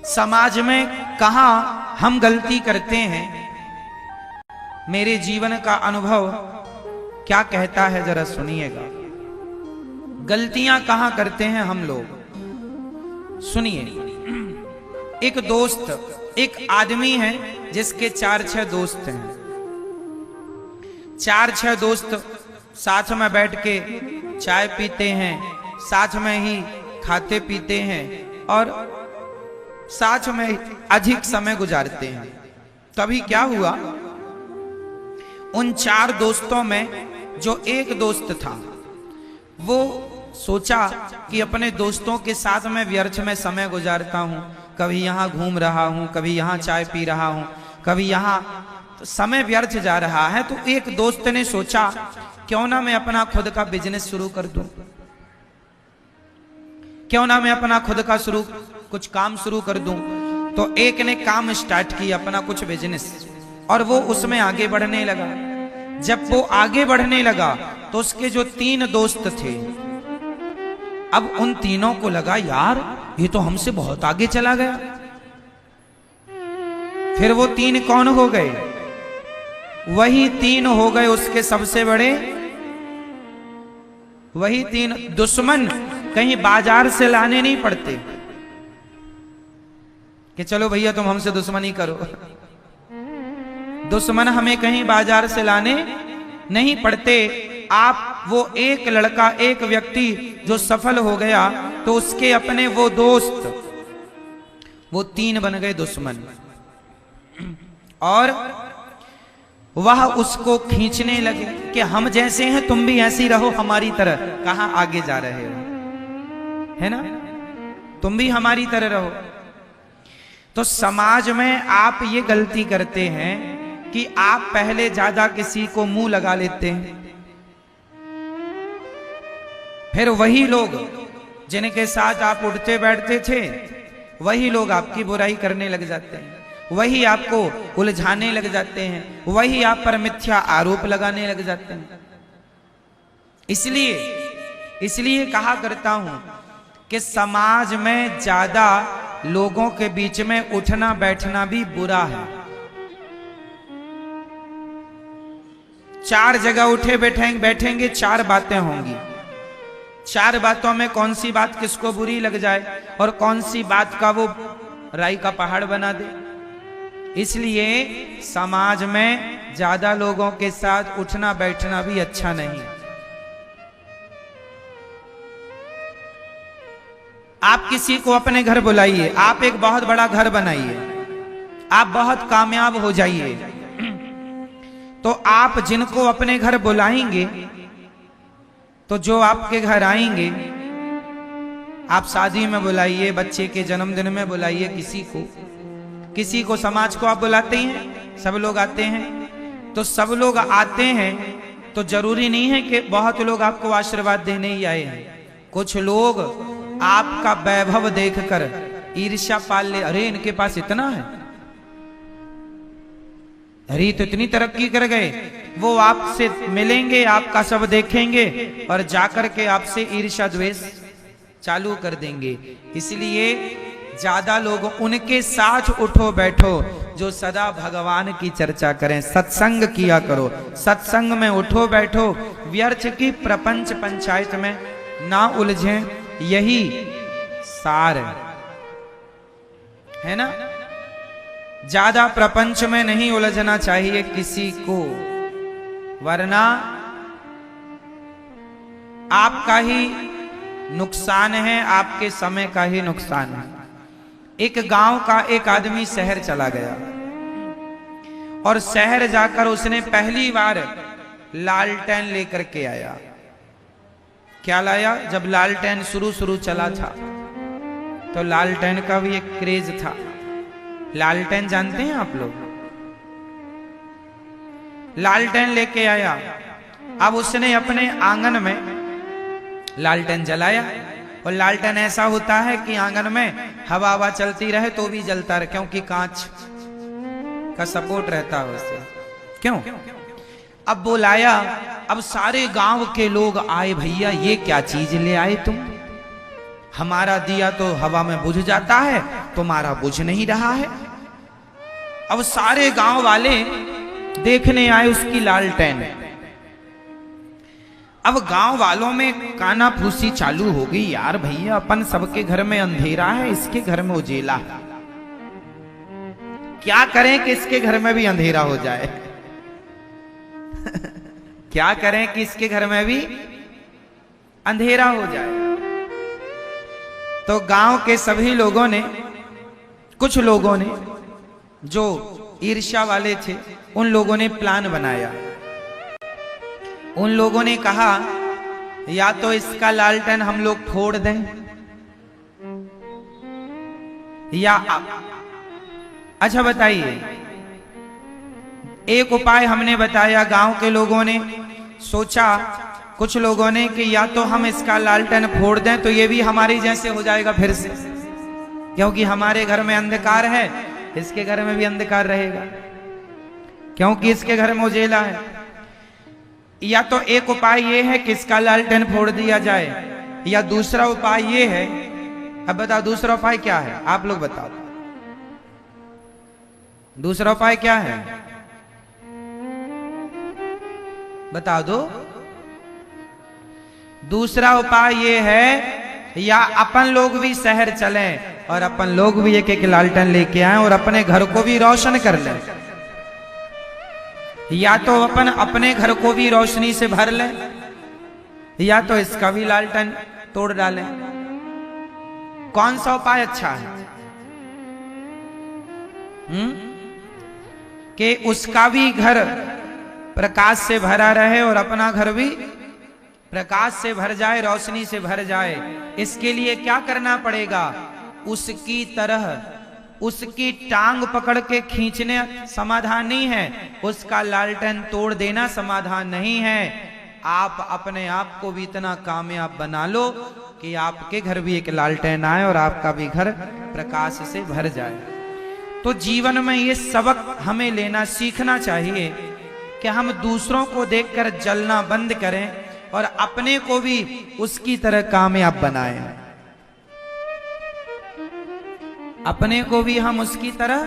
समाज में कहां हम गलती करते हैं, मेरे जीवन का अनुभव क्या कहता है जरा सुनिएगा। गलतियां कहां करते हैं हम लोग, सुनिए। एक दोस्त, एक आदमी है जिसके 4-6 दोस्त हैं। 4-6 दोस्त साथ में बैठ के चाय पीते हैं, साथ में ही खाते पीते हैं और साथ में अधिक समय गुजारते हैं। तभी क्या हुआ, उन 4 दोस्तों में जो एक दोस्त था वो सोचा कि अपने दोस्तों के साथ मैं व्यर्थ में समय गुजारता हूं, कभी यहां घूम रहा हूं, कभी यहां चाय पी रहा हूं, कभी यहां, तो समय व्यर्थ जा रहा है। तो एक दोस्त ने सोचा क्यों ना मैं अपना खुद का बिजनेस शुरू कर दूं, क्यों ना मैं अपना खुद का कुछ काम शुरू कर दूं। तो एक ने काम स्टार्ट किया अपना कुछ बिजनेस, और वो उसमें आगे बढ़ने लगा। जब वो आगे बढ़ने लगा तो उसके जो 3 दोस्त थे, अब उन तीनों को लगा यार ये तो हमसे बहुत आगे चला गया। फिर वो 3 कौन हो गए, वही 3 हो गए उसके सबसे बड़े, वही 3 दुश्मन। कहीं बाजार से लाने नहीं पड़ते कि चलो भैया तुम हमसे दुश्मनी करो, दुश्मन हमें कहीं बाजार से लाने नहीं पड़ते। आप वो एक लड़का, एक व्यक्ति जो सफल हो गया तो उसके अपने वो दोस्त, वो 3 बन गए दुश्मन, और वह उसको खींचने लगे कि हम जैसे हैं तुम भी ऐसी रहो हमारी तरह। कहां आगे जा रहे हो, है ना, तुम भी हमारी तरह रहो। तो समाज में आप ये गलती करते हैं कि आप पहले ज्यादा किसी को मुंह लगा लेते हैं, फिर वही लोग जिनके साथ आप उठते बैठते थे वही लोग आपकी बुराई करने लग जाते हैं, वही आपको उलझाने लग जाते हैं, वही आप पर मिथ्या आरोप लगाने लग जाते हैं। इसलिए कहा करता हूं कि समाज में ज्यादा लोगों के बीच में उठना बैठना भी बुरा है। 4 जगह उठे बैठेंगे 4 बातें होंगी, 4 बातों में कौन सी बात किसको बुरी लग जाए और कौन सी बात का वो राई का पहाड़ बना दे। इसलिए समाज में ज्यादा लोगों के साथ उठना बैठना भी अच्छा नहीं। आप किसी को अपने घर बुलाइए, आप एक बहुत बड़ा घर बनाइए, आप बहुत कामयाब हो जाइए, तो आप जिनको अपने घर बुलाएंगे, तो जो आपके घर आएंगे, आप शादी में बुलाइए, बच्चे के जन्मदिन में बुलाइए, किसी को समाज को आप बुलाते हैं, सब लोग आते हैं। तो सब लोग आते हैं तो जरूरी नहीं है कि बहुत लोग आपको आशीर्वाद देने ही आए हैं। कुछ लोग आपका वैभव देखकर ईर्ष्या पाल ले, अरे इनके पास इतना है, अरे तो इतनी तरक्की कर गए। वो आपसे मिलेंगे, आपका सब देखेंगे और जाकर के आपसे ईर्ष्या द्वेष चालू कर देंगे। इसलिए ज्यादा लोग उनके साथ उठो बैठो जो सदा भगवान की चर्चा करें, सत्संग किया करो, सत्संग में उठो बैठो, व्यर्थ की प्रपंच पंचायत में ना उलझें, यही सार है ना। ज्यादा प्रपंच में नहीं उलझना चाहिए किसी को, वरना आपका ही नुकसान है, आपके समय का ही नुकसान है। एक गांव का एक आदमी शहर चला गया और शहर जाकर उसने पहली बार लालटेन लेकर के आया। क्या लाया, जब लालटेन शुरू चला था तो लालटेन का भी एक क्रेज था। लालटेन जानते हैं आप लोग, लालटेन लेके आया। अब उसने अपने आंगन में लालटेन जलाया, और लालटेन ऐसा होता है कि आंगन में हवा चलती रहे तो भी जलता रहे, क्योंकि कांच का सपोर्ट रहता है उससे। क्यों? अब वो लाया, अब सारे गांव के लोग आए, भैया ये क्या चीज ले आए तुम, हमारा दिया तो हवा में बुझ जाता है, तुम्हारा बुझ नहीं रहा है। अब सारे गांव वाले देखने आए उसकी लालटेन। अब गांव वालों में काना फूसी चालू हो गई, यार भैया अपन सबके घर में अंधेरा है, इसके घर में उजेला है, क्या करें कि इसके घर में भी अंधेरा हो जाए। क्या करें कि इसके घर में भी अंधेरा हो जाए। तो गांव के सभी लोगों ने, कुछ लोगों ने जो ईर्ष्या वाले थे, उन लोगों ने प्लान बनाया। उन लोगों ने कहा या तो इसका लालटेन हम लोग फोड़ दें, या अच्छा बताइए, एक उपाय हमने बताया, गांव के लोगों ने सोचा, कुछ लोगों ने कि या तो हम इसका लालटेन फोड़ दें तो ये भी हमारी जैसे हो जाएगा फिर से, क्योंकि हमारे घर में अंधकार है, इसके घर में भी अंधकार रहेगा, क्योंकि इसके घर में उजेला है। या तो एक उपाय ये है कि इसका लालटेन फोड़ दिया जाए, या दूसरा उपाय ये है, अब बताओ दूसरा उपाय क्या है, आप लोग बताओ दूसरा उपाय क्या है, बता दो। दूसरा उपाय ये है, या अपन लोग भी शहर चलें और अपन लोग भी एक एक लालटेन लेके आए और अपने घर को भी रोशन कर लें, या तो अपन अपने घर को भी रोशनी से भर लें, या तो इसका भी लालटेन तोड़ डालें। कौन सा उपाय अच्छा है? कि उसका भी घर प्रकाश से भरा रहे और अपना घर भी प्रकाश से भर जाए, रोशनी से भर जाए। इसके लिए क्या करना पड़ेगा? उसकी तरह उसकी टांग पकड़ के खींचने समाधान नहीं है, उसका लालटेन तोड़ देना समाधान नहीं है। आप अपने आप को भी इतना कामयाब बना लो कि आपके घर भी एक लालटेन आए और आपका भी घर प्रकाश से भर जाए। तो जीवन में ये सबक हमें लेना सीखना चाहिए कि हम दूसरों को देखकर जलना बंद करें और अपने को भी उसकी तरह कामयाब बनाएं। अपने को भी हम उसकी तरह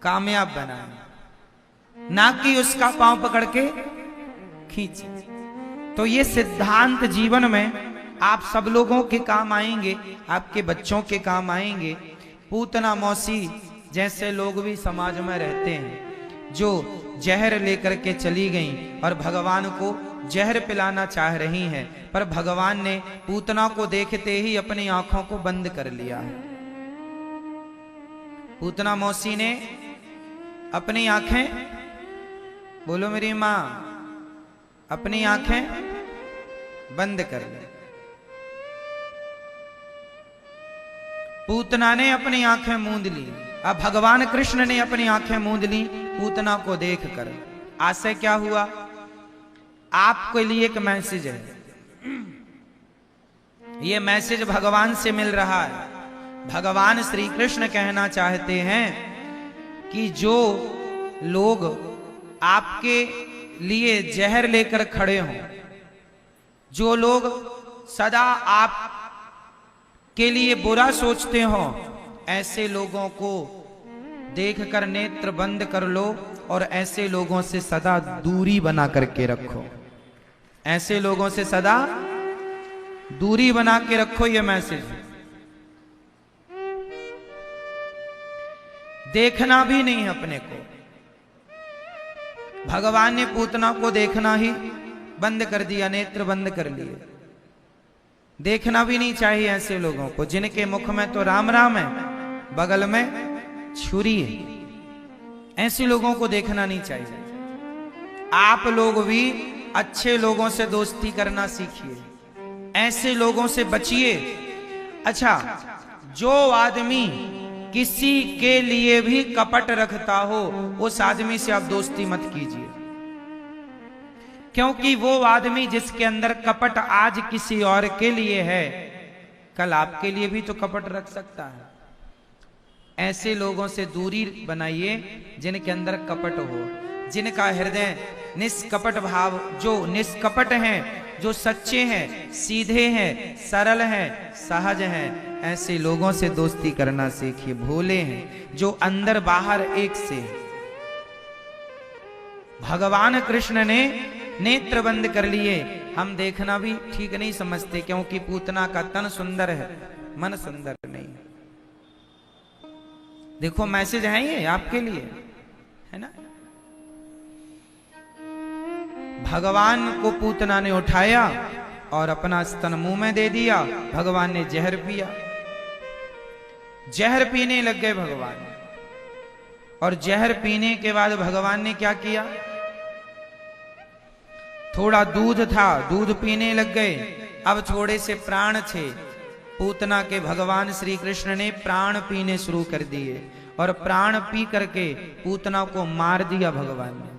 कामयाब बनाएं, ना कि उसका पांव पकड़ के खींचे। तो ये सिद्धांत जीवन में आप सब लोगों के काम आएंगे, आपके बच्चों के काम आएंगे। पूतना मौसी जैसे लोग भी समाज में रहते हैं, जो जहर लेकर के चली गईं और भगवान को जहर पिलाना चाह रही हैं, पर भगवान ने पूतना को देखते ही अपनी आंखों को बंद कर लिया है। पूतना मौसी ने अपनी आंखें, बोलो मेरी मां, अपनी आंखें बंद कर ली। पूतना ने अपनी आंखें मूंद ली। अब भगवान कृष्ण ने अपनी आंखें मूंद ली पूतना को देखकर। आशय क्या हुआ? आपके लिए एक मैसेज है, ये मैसेज भगवान से मिल रहा है। भगवान श्री कृष्ण कहना चाहते हैं कि जो लोग आपके लिए जहर लेकर खड़े हों, जो लोग सदा आप के लिए बुरा सोचते हो, ऐसे लोगों को देखकर नेत्र बंद कर लो और ऐसे लोगों से सदा दूरी बना करके रखो। ऐसे लोगों से सदा दूरी बना के रखो। ये मैसेज देखना भी नहीं अपने को। भगवान ने पूतना को देखना ही बंद कर दिया, नेत्र बंद कर लिए। देखना भी नहीं चाहिए ऐसे लोगों को जिनके मुख में तो राम राम है, बगल में छुरी है। ऐसे लोगों को देखना नहीं चाहिए। आप लोग भी अच्छे लोगों से दोस्ती करना सीखिए, ऐसे लोगों से बचिए। अच्छा, जो आदमी किसी के लिए भी कपट रखता हो, उस आदमी से आप दोस्ती मत कीजिए, क्योंकि वो आदमी जिसके अंदर कपट आज किसी और के लिए है, कल आपके लिए भी तो कपट रख सकता है। ऐसे लोगों से दूरी बनाइए जिनके अंदर कपट हो, जिनका हृदय निष्कपट भाव, जो निष्कपट हैं, जो सच्चे हैं, सीधे हैं, सरल हैं, सहज हैं, ऐसे लोगों से दोस्ती करना सीखिए। भोले हैं, जो अंदर बाहर एक से हैं। भगवान कृष्ण ने नेत्र बंद कर लिए। हम देखना भी ठीक नहीं समझते, क्योंकि पूतना का तन सुंदर है, मन सुंदर नहीं। देखो मैसेज है ये आपके लिए, है ना। भगवान को पूतना ने उठाया और अपना स्तन मुंह में दे दिया। भगवान ने जहर पिया, जहर पीने लग गए भगवान। और जहर पीने के बाद भगवान ने क्या किया, थोड़ा दूध था, दूध पीने लग गए। अब थोड़े से प्राण थे पूतना के, भगवान श्री कृष्ण ने प्राण पीने शुरू कर दिए और प्राण पी करके पूतना को मार दिया भगवान ने।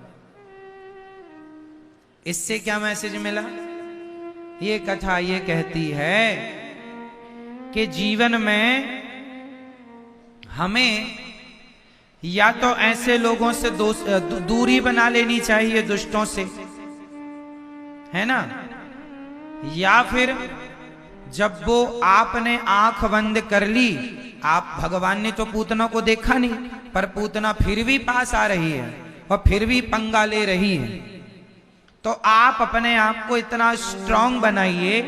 इससे क्या मैसेज मिला? ये कथा ये कहती है कि जीवन में हमें या तो ऐसे लोगों से दूरी बना लेनी चाहिए, दुष्टों से, है ना, या फिर जब वो आपने आंख बंद कर ली, आप, भगवान ने तो पूतना को देखा नहीं, पर पूतना फिर भी पास आ रही है और फिर भी पंगा ले रही है, तो आप अपने आप को इतना स्ट्रांग बनाइए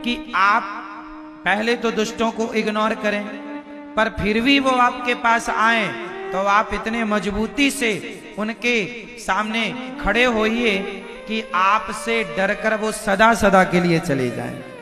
कि आप पहले तो दुष्टों को इग्नोर करें, पर फिर भी वो आपके पास आए तो आप इतने मजबूती से उनके सामने खड़े होइए कि आपसे डरकर वो सदा सदा के लिए चले जाएं।